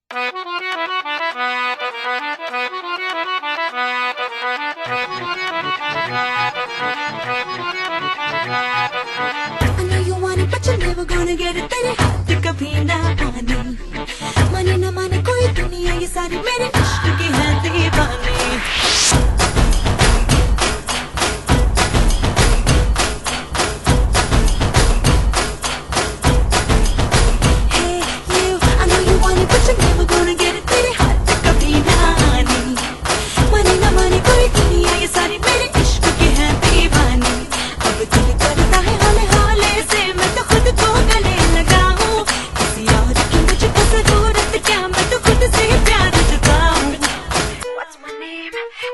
know you want it, but you're never gonna get it. तेरे हाथ कभी ना आने, माने ना माने कोई दुनिया, ये सारी मेरे इश्क की है दीवानी।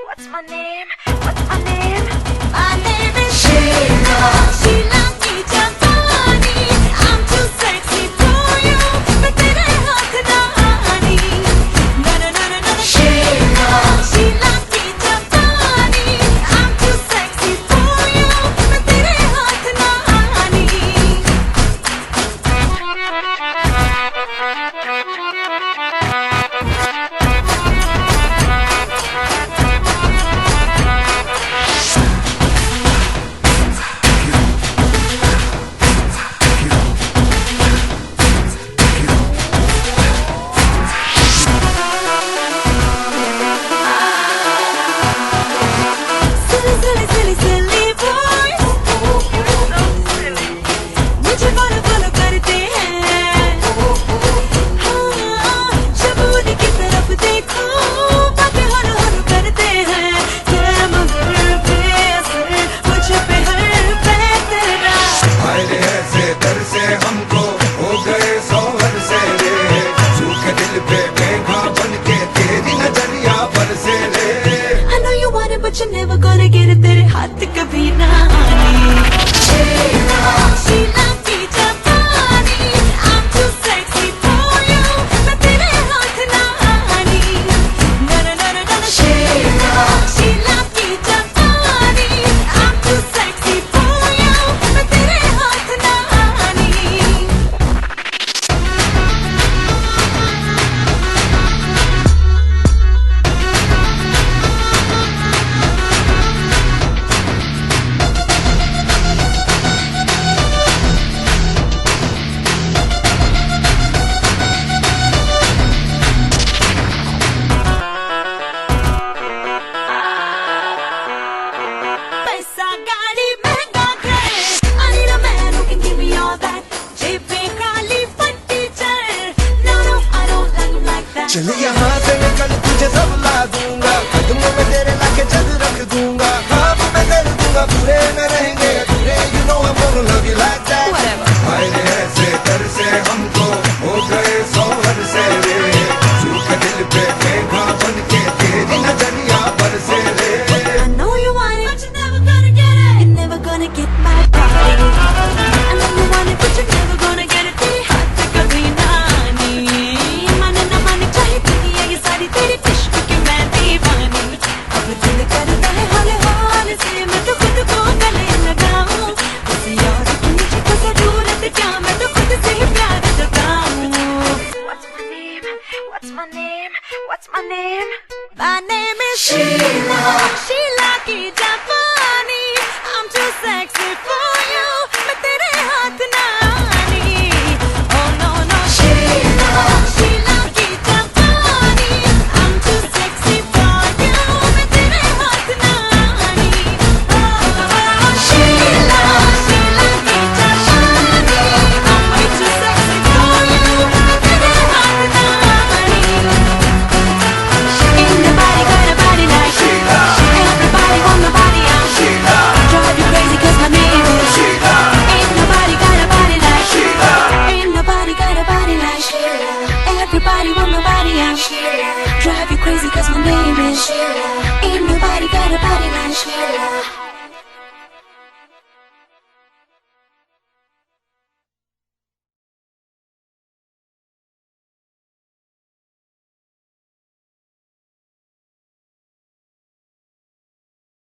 What's my name? What's my name? My name is Sheila. Sheila की जापानी. I'm too sexy for you. मैं तेरे हाथ ना आनी. No no no no no. Sheila. Sheila की जापानी. I'm too sexy for you. मैं तेरे हाथ ना आनी. But you're never gonna get it, तेरे हाथ कभी ना आने। Sheila, Sheila की जापानी, I'm too sexy for you, मैं तेरे हाथ ना आनी। No no no no no। Sheila, Sheila की जापानी, I'm too sexy for you, मैं तेरे हाथ ना आनी। चल यहाँ से निकल तुझे सब ला दूंगा, कदमों में तेरे लाके जग रख दूंगा, ख्वाब में कर दूंगा पूरे न रहेंगे अधूरे, you know I'm gonna love you like that। आए ऐसे कर से हमको हो गए सोहर से रे, सूखे दिल पे फेंका बन के तेरी नजरिया पर से रे। I know you want it, but you're never gonna get it. You're never gonna get my body. I know you want it, but you're never gonna get it. तेरे हाथ कभी ना आनी, माने ना माने चाहे दुनिया ये सारी तेरे इश्क की मैं दीवानी। अब दिल करता है हाले हाले से मैं तो खुद को गले लगाऊं, किसी और की मुझे को जरूरत क्या, मैं तो खुद से ही प्यार जताऊं। What's my name? What's my name? What's my name? My name is Sheila. Sheila की जापानी, I'm too sexy for you, मैं तेरे हाथ ना आनी। Oh no no। Sheila, Sheila की जापानी, I'm too sexy for you, मैं तेरे हाथ ना आनी। Oh Sheila, Sheila की जापानी, I'm way too sexy for you, मैं तेरे हाथ ना आनी। Ain't nobody got a body like Sheila. Everybody want my body, I'm Sheila. Drive you crazy 'cause my name is Sheila. Ain't nobody got a body like Sheila. Ain't nobody got a body like Sheila. Everybody want my body, I'm Sheila. Drive you crazy 'cause my name is Sheila.